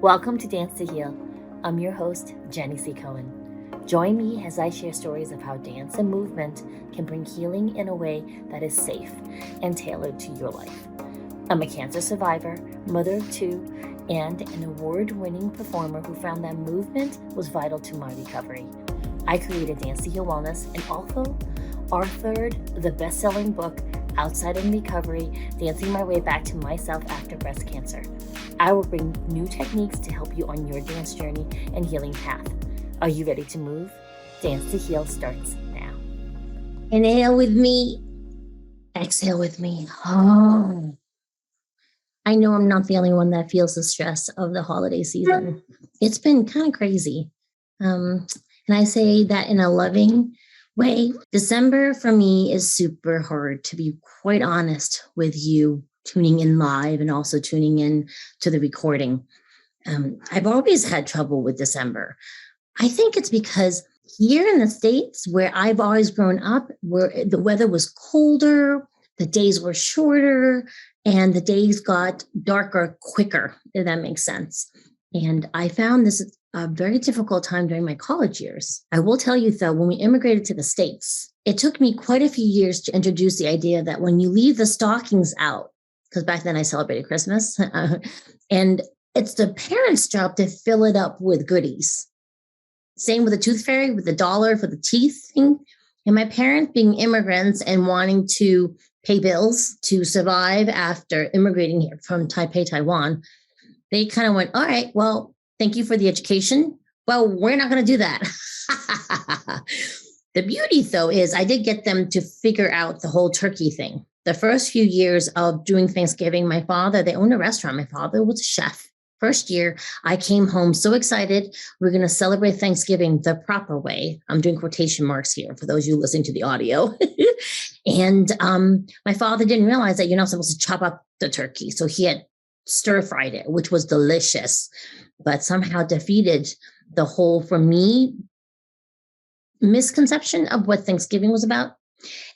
Welcome to Dance to Heal. I'm your host, Jenny C. Cohen. Join me as I share stories of how dance and movement can bring healing in a way that is safe and tailored to your life. I'm a cancer survivor, mother of two, and an award-winning performer who found that movement was vital to my recovery. I created Dance to Heal Wellness and also authored the best-selling book, Outside in Recovery, Dancing My Way Back to Myself After Breast Cancer. I will bring new techniques to help you on your dance journey and healing path. Are you ready to move? Dance to Heal starts now. Inhale with me. Exhale with me. Oh. I know I'm not the only one that feels the stress of the holiday season. It's been kind of crazy. And I say that in a loving way. December for me is super hard, to be quite honest with you, tuning in live and also tuning in to the recording. I've always had trouble with December. I think it's because here in the States, where I've always grown up, where the weather was colder, the days were shorter, and the days got darker quicker, if that makes sense. And I found this a very difficult time during my college years. I will tell you, though, when we immigrated to the States, it took me quite a few years to introduce the idea that when you leave the stockings out, because back then I celebrated Christmas, and it's the parents' job to fill it up with goodies. Same with the tooth fairy, with the dollar for the teeth thing. And my parents, being immigrants and wanting to pay bills to survive after immigrating here from Taipei, Taiwan, they kind of went, all right, well, thank you for the education. Well, we're not going to do that. The beauty, though, is I did get them to figure out the whole turkey thing. The first few years of doing Thanksgiving, my father, they owned a restaurant. My father was a chef. First year, I came home so excited. We're going to celebrate Thanksgiving the proper way. I'm doing quotation marks here for those of you listening to the audio. And my father didn't realize that you're not supposed to chop up the turkey. So he had stir-fried it, which was delicious, but somehow defeated the whole, for me, misconception of what Thanksgiving was about.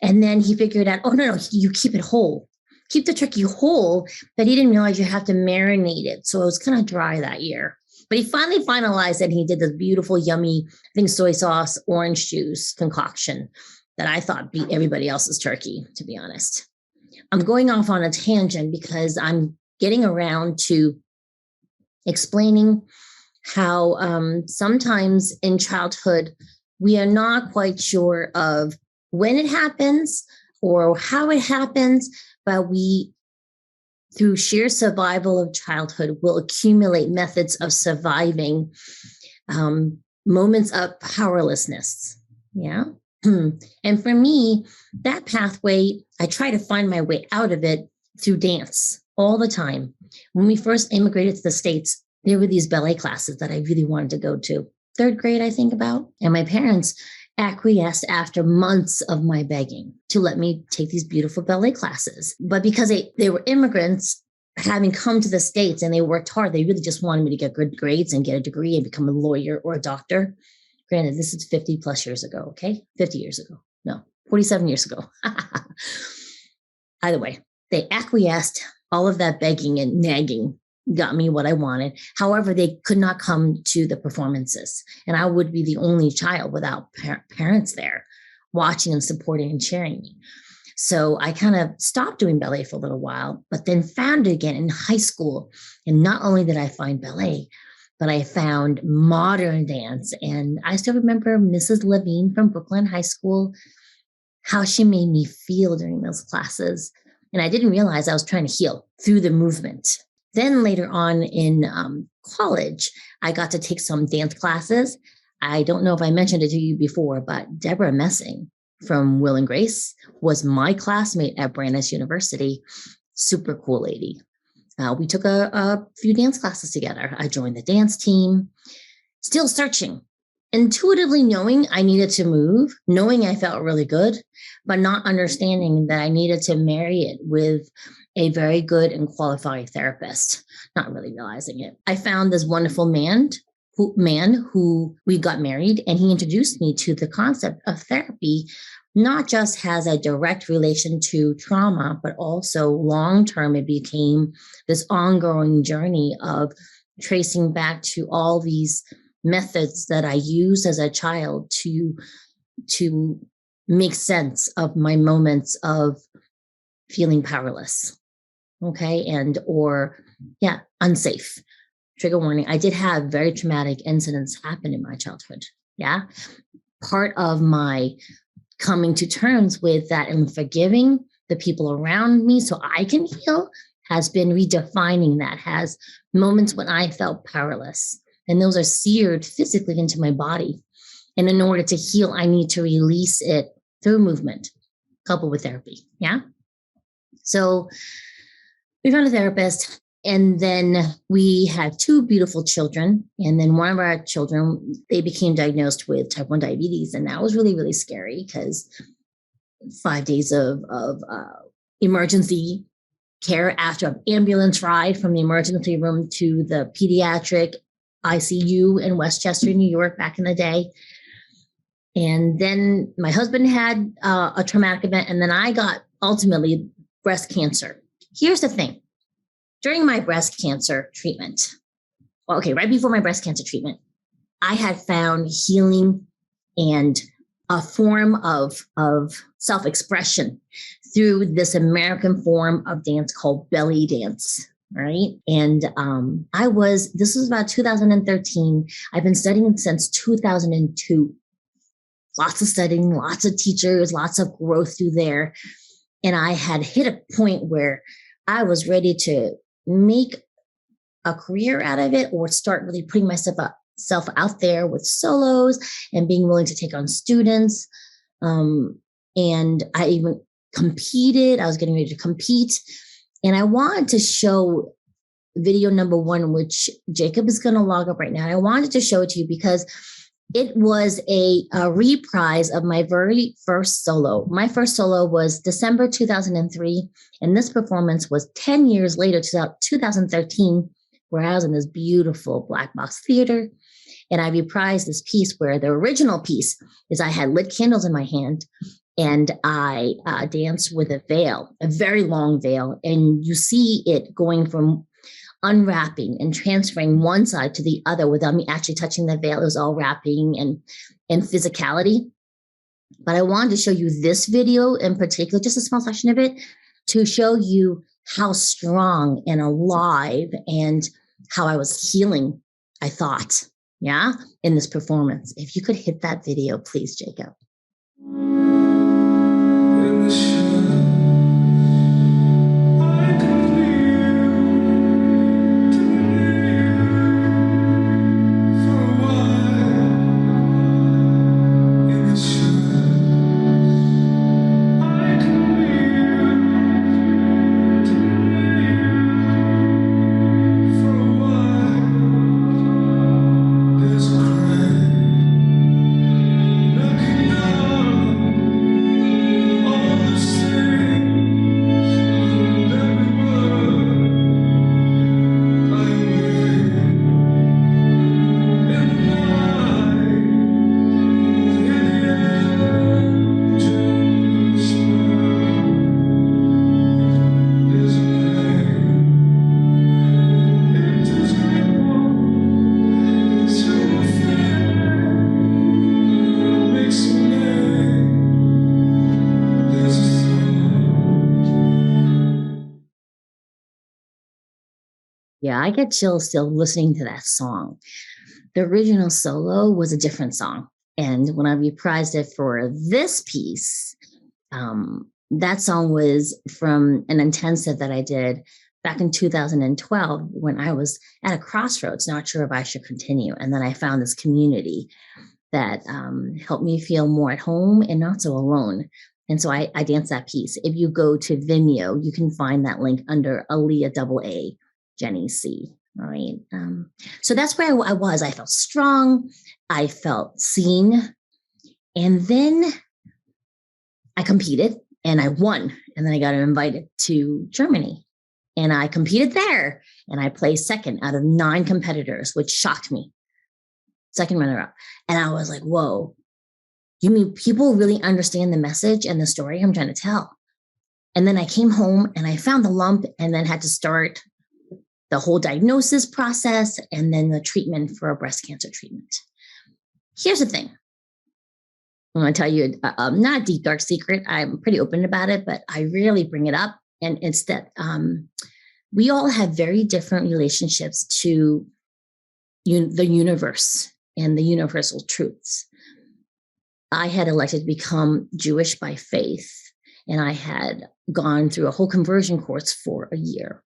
And then he figured out, oh, no, you keep it whole. Keep the turkey whole, but he didn't realize you have to marinate it. So it was kind of dry that year. But he finally finalized it. He did this beautiful, yummy, I think, soy sauce, orange juice concoction that I thought beat everybody else's turkey, to be honest. I'm going off on a tangent because I'm getting around to explaining how sometimes in childhood, we are not quite sure of when it happens or how it happens, but we, through sheer survival of childhood, will accumulate methods of surviving moments of powerlessness. Yeah. And for me, that pathway, I try to find my way out of it through dance all the time. When we first immigrated to the States, there were these ballet classes that I really wanted to go to. Third grade, I think about. And my parents acquiesced after months of my begging to let me take these beautiful ballet classes. But because they were immigrants, having come to the States and they worked hard, they really just wanted me to get good grades and get a degree and become a lawyer or a doctor. Granted, this is 50 plus years ago, okay? 50 years ago. No, 47 years ago. Either way, they acquiesced. All of that begging and nagging got me what I wanted. However, they could not come to the performances. And I would be the only child without parents there watching and supporting and cheering me. So I kind of stopped doing ballet for a little while, but then found it again in high school. And not only did I find ballet, but I found modern dance. And I still remember Mrs. Levine from Brooklyn High School, how she made me feel during those classes. And I didn't realize I was trying to heal through the movement. Then later on in college, I got to take some dance classes. I don't know if I mentioned it to you before, but Deborah Messing from Will and Grace was my classmate at Brandeis University. Super cool lady. We took a few dance classes together. I joined the dance team, still searching, intuitively knowing I needed to move, knowing I felt really good, but not understanding that I needed to marry it with a very good and qualified therapist, not really realizing it. I found this wonderful man who we got married, and he introduced me to the concept of therapy, not just has a direct relation to trauma, but also long-term, it became this ongoing journey of tracing back to all these methods that I used as a child to make sense of my moments of feeling powerless. Okay. Unsafe. Trigger warning. I did have very traumatic incidents happen in my childhood. Yeah. Part of my coming to terms with that and forgiving the people around me so I can heal has been redefining that, has moments when I felt powerless. And those are seared physically into my body. And in order to heal, I need to release it through movement, coupled with therapy. Yeah. So we found a therapist, and then we had 2 beautiful children. And then one of our children, they became diagnosed with type 1 diabetes. And that was really, really scary because 5 days of emergency care after an ambulance ride from the emergency room to the pediatric ICU in Westchester, New York, back in the day. And then my husband had a traumatic event, and then I got ultimately breast cancer. Here's the thing. During my breast cancer treatment, right before my breast cancer treatment, I had found healing and a form of self-expression through this American form of dance called belly dance, right? And this was about 2013. I've been studying since 2002. Lots of studying, lots of teachers, lots of growth through there. And I had hit a point where I was ready to make a career out of it or start really putting myself out there with solos and being willing to take on students. And I even competed. I was getting ready to compete. And I wanted to show video number 1, which Jacob is going to log up right now. And I wanted to show it to you because it was a reprise of my very first solo. My first solo was December 2003, and this performance was 10 years later, 2013, where I was in this beautiful black box theater, and I reprised this piece where the original piece is I had lit candles in my hand, and I danced with a veil, a very long veil, and you see it going from unwrapping and transferring one side to the other without me actually touching the veil. It was all wrapping and physicality. But I wanted to show you this video in particular, just a small section of it, to show you how strong and alive and how I was healing, I thought, in this performance. If you could hit that video, please, Jacob. Yeah, I get chills still listening to that song. The original solo was a different song. And when I reprised it for this piece, that song was from an intensive that I did back in 2012 when I was at a crossroads, not sure if I should continue. And then I found this community that helped me feel more at home and not so alone. And so I danced that piece. If you go to Vimeo, you can find that link under Aaliyah AA. Jenny C. All right. So that's where I was. I felt strong. I felt seen. And then I competed and I won. And then I got invited to Germany and I competed there. And I placed second out of 9 competitors, which shocked me. Second runner up. And I was like, whoa, you mean people really understand the message and the story I'm trying to tell? And then I came home and I found the lump and then had to start the whole diagnosis process, and then the treatment for a breast cancer treatment. Here's the thing. I'm going to tell you, not a deep, dark secret. I'm pretty open about it, but I rarely bring it up. And it's that we all have very different relationships to the universe and the universal truths. I had elected to become Jewish by faith, and I had gone through a whole conversion course for a year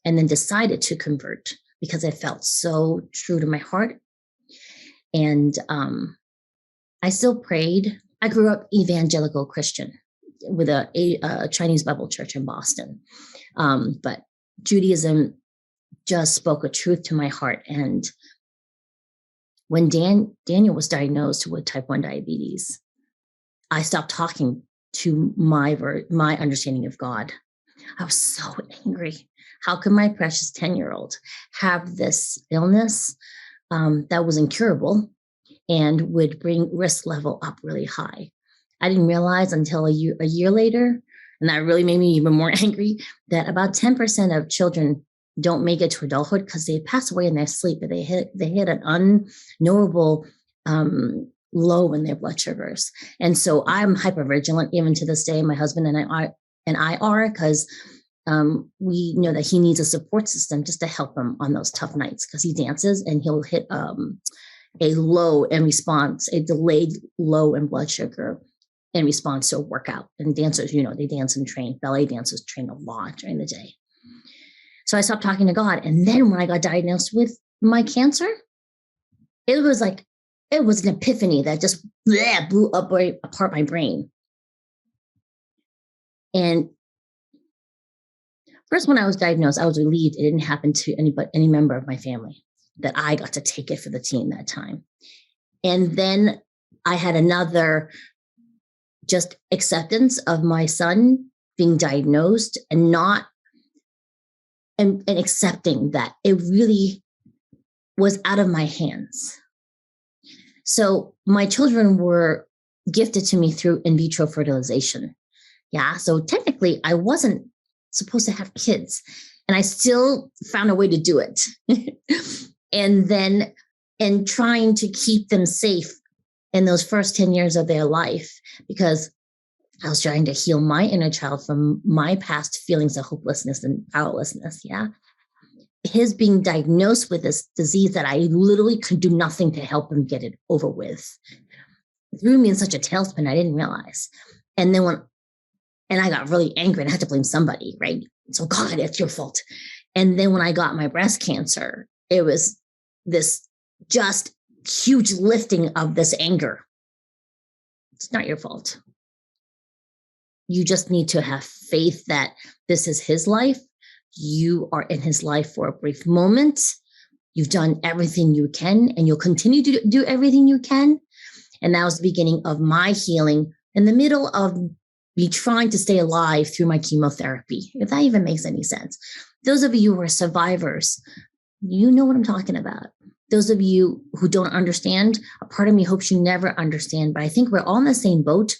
and then decided to convert because I felt so true to my heart. And I still prayed. I grew up evangelical Christian with a Chinese Bible church in Boston. But Judaism just spoke a truth to my heart. And when Daniel was diagnosed with type 1 diabetes, I stopped talking to my understanding of God. I was so angry. How could my precious 10-year-old have this illness that was incurable and would bring risk level up really high? I didn't realize until a year later, and that really made me even more angry, that about 10% of children don't make it to adulthood because they pass away in their sleep, but they hit an unknowable low in their blood sugars. And so I'm hypervigilant even to this day. My husband and I are, because we know that he needs a support system just to help him on those tough nights, because he dances and he'll hit a low in response, a delayed low in blood sugar in response to a workout. And dancers, they dance and train. Ballet dancers train a lot during the day. So I stopped talking to God. And then when I got diagnosed with my cancer, it was an epiphany that just blew apart my brain. And first, when I was diagnosed, I was relieved it didn't happen to any member of my family, that I got to take it for the team that time. And then I had another just acceptance of my son being diagnosed and accepting that it really was out of my hands. So my children were gifted to me through in vitro fertilization. Yeah. So technically I wasn't supposed to have kids, and I still found a way to do it. And trying to keep them safe in those first 10 years of their life, because I was trying to heal my inner child from my past feelings of hopelessness and powerlessness. Yeah. His being diagnosed with this disease that I literally could do nothing to help him get it over with threw me in such a tailspin I didn't realize. And then I got really angry and I had to blame somebody, right? So God, it's your fault. And then when I got my breast cancer, it was this just huge lifting of this anger. It's not your fault. You just need to have faith that this is his life. You are in his life for a brief moment. You've done everything you can, and you'll continue to do everything you can. And that was the beginning of my healing in the middle of me trying to stay alive through my chemotherapy, if that even makes any sense. Those of you who are survivors, you know what I'm talking about. Those of you who don't understand, a part of me hopes you never understand, but I think we're all in the same boat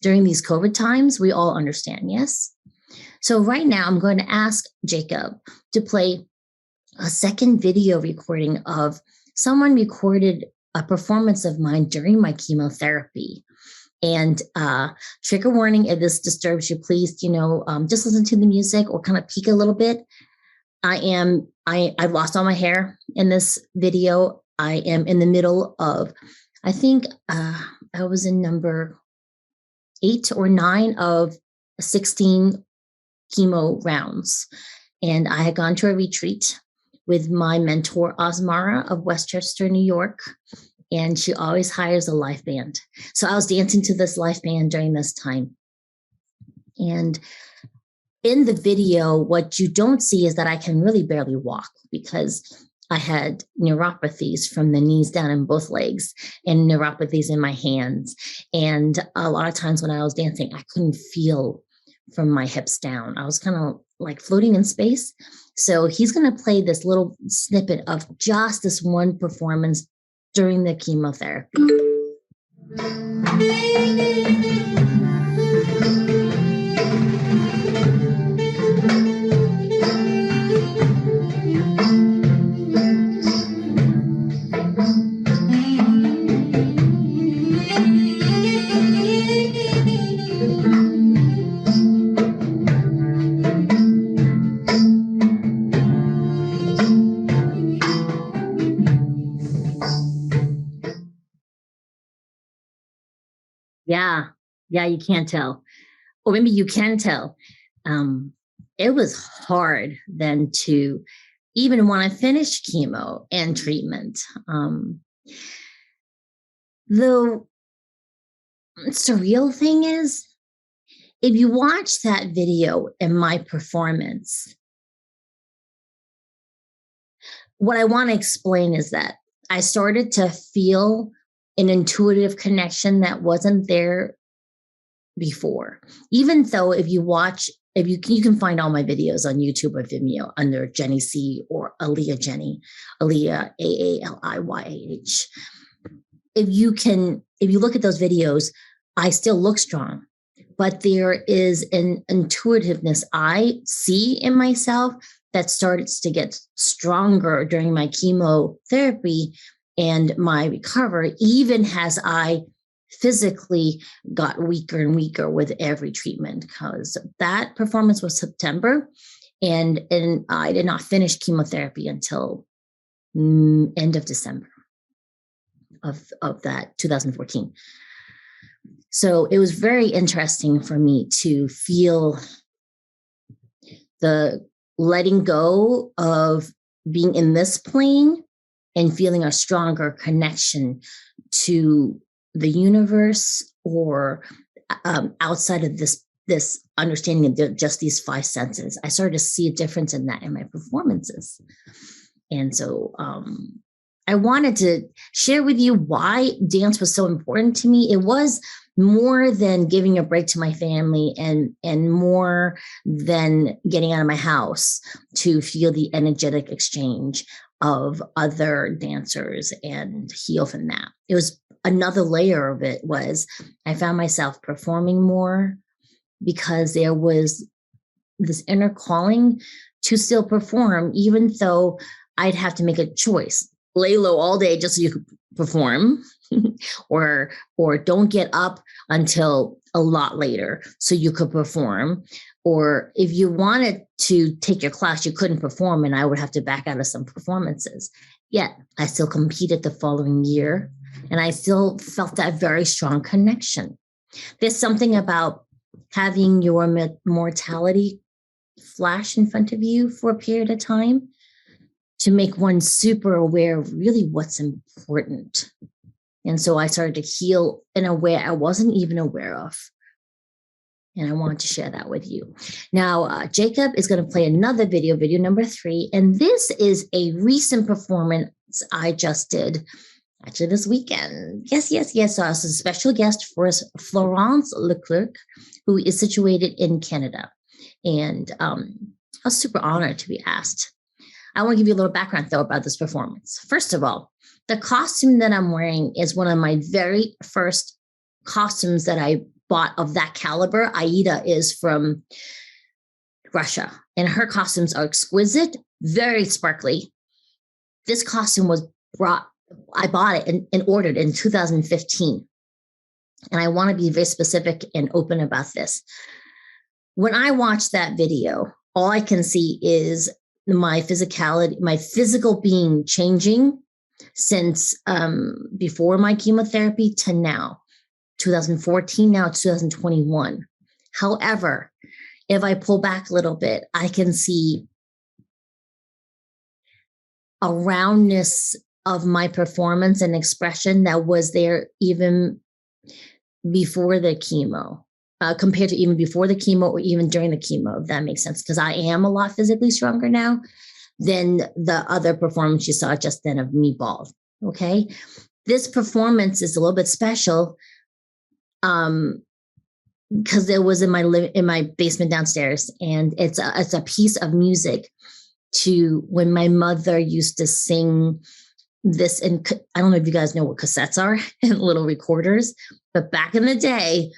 during these COVID times. We all understand, yes? So right now I'm going to ask Jacob to play a second video recording of someone recorded a performance of mine during my chemotherapy. And trigger warning, if this disturbs you, please, just listen to the music or kind of peek a little bit. I've lost all my hair in this video. I am in the middle of, I think I was in number 8 or 9 of 16 chemo rounds. And I had gone to a retreat with my mentor, Osmara of Westchester, New York. And she always hires a live band. So I was dancing to this live band during this time. And in the video, what you don't see is that I can really barely walk because I had neuropathies from the knees down in both legs and neuropathies in my hands. And a lot of times when I was dancing, I couldn't feel from my hips down. I was kind of like floating in space. So he's going to play this little snippet of just this one performance during the chemotherapy. Yeah. Yeah, you can't tell. Or maybe you can tell. It was hard then to even want to finish chemo and treatment. The surreal thing is, if you watch that video and my performance, what I want to explain is that I started to feel an intuitive connection that wasn't there before. Even though if you watch, if you can find all my videos on YouTube or Vimeo under Jenny C or Aaliyah Jenny, Aaliyah AALIYAH. If you look at those videos, I still look strong, but there is an intuitiveness I see in myself that starts to get stronger during my chemotherapy and my recovery, even as I physically got weaker and weaker with every treatment, because that performance was September, and I did not finish chemotherapy until end of December of that 2014. So it was very interesting for me to feel the letting go of being in this plane and feeling a stronger connection to the universe, or outside of this understanding of just these five senses. I started to see a difference in that in my performances. And so I wanted to share with you why dance was so important to me. It was more than giving a break to my family, and more than getting out of my house to feel the energetic exchange of other dancers and heal from that. It was another layer of it was I found myself performing more because there was this inner calling to still perform, even though I'd have to make a choice. Lay low all day just so you could perform, or don't get up until a lot later so you could perform. Or if you wanted to take your class, you couldn't perform, and I would have to back out of some performances. Yet I still competed the following year, and I still felt that very strong connection. There's something about having your mortality flash in front of you for a period of time to make one super aware of really what's important. And so I started to heal in a way I wasn't even aware of. And I wanted to share that with you. Now, Jacob is going to play another video number 3. And this is a recent performance I just did actually this weekend. Yes. So I was a special guest for Florence Leclerc, who is situated in Canada. And I was super honored to be asked. I want to give you a little background, though, about this performance. First of all, the costume that I'm wearing is one of my very first costumes that I bought of that caliber. Aida is from Russia, and her costumes are exquisite, very sparkly. This costume was I bought it and ordered in 2015. And I want to be very specific and open about this. When I watch that video, all I can see is my physicality, my physical being changing since before my chemotherapy to now, 2014, now it's 2021. However, if I pull back a little bit, I can see a roundness of my performance and expression that was there even before the chemo, compared to even before the chemo or even during the chemo, if that makes sense, because I am a lot physically stronger now than the other performance you saw just then of me bald. Okay. This performance is a little bit special because it was in my basement downstairs, and it's a piece of music to when my mother used to sing this. And I don't know if you guys know what cassettes are and little recorders, but back in the day,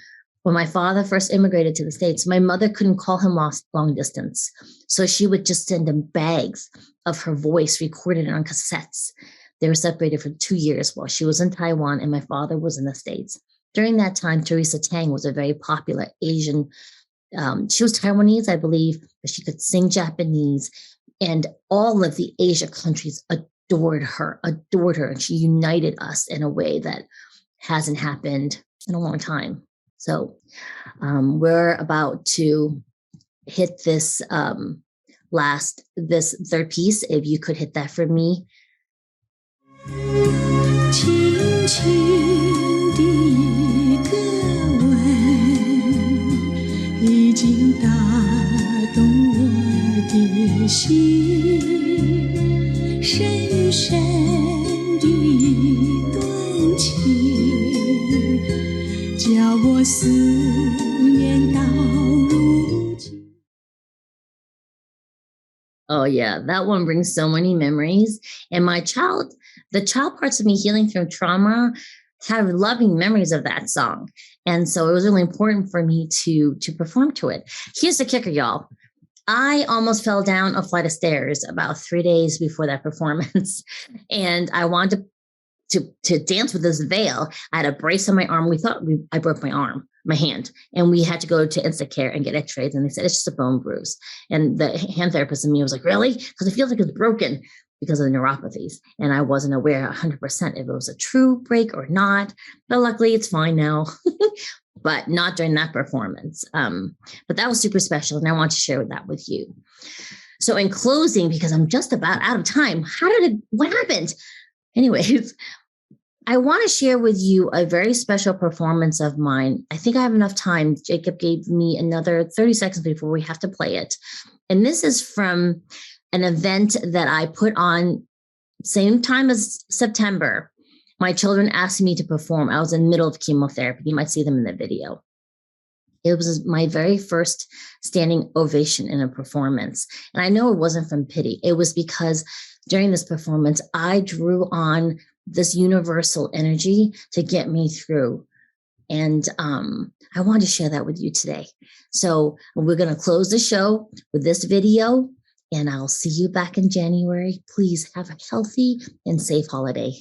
when my father first immigrated to the States, my mother couldn't call him long distance. So she would just send him bags of her voice recorded on cassettes. They were separated for 2 years while she was in Taiwan and my father was in the States. During that time, Teresa Tang was a very popular Asian. She was Taiwanese, I believe, but she could sing Japanese. And all of the Asia countries adored her. And she united us in a way that hasn't happened in a long time. So we're about to hit this this third piece. If you could hit that for me. 轻轻的歌吻，已经打动我的心，深深的断情，叫我思念到如今。 Oh yeah, that one brings so many memories. And the child parts of me healing through trauma have loving memories of that song. And so it was really important for me to perform to it. Here's the kicker, y'all. I almost fell down a flight of stairs about 3 days before that performance. And I wanted to dance with this veil. I had a brace on my arm. We thought I broke my hand, and we had to go to Instacare and get x-rays. And they said, it's just a bone bruise. And the hand therapist in me was like, really? Because it feels like it's broken because of the neuropathies. And I wasn't aware 100% if it was a true break or not. But luckily it's fine now, but not during that performance. But that was super special. And I want to share that with you. So in closing, because I'm just about out of time, what happened? Anyways, I want to share with you a very special performance of mine. I think I have enough time. Jacob gave me another 30 seconds before we have to play it. And this is from an event that I put on same time as September. My children asked me to perform. I was in the middle of chemotherapy. You might see them in the video. It was my very first standing ovation in a performance. And I know it wasn't from pity. It was because during this performance, I drew on this universal energy to get me through. And I wanted to share that with you today. So we're going to close the show with this video, and I'll see you back in January. Please have a healthy and safe holiday.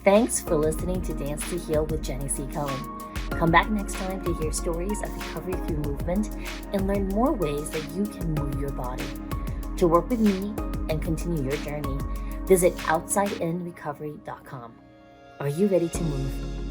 Thanks for listening to Dance to Heal with Jenny C. Cohen. Come back next time to hear stories of recovery through movement and learn more ways that you can move your body. To work with me and continue your journey, visit OutsideInRecovery.com. Are you ready to move?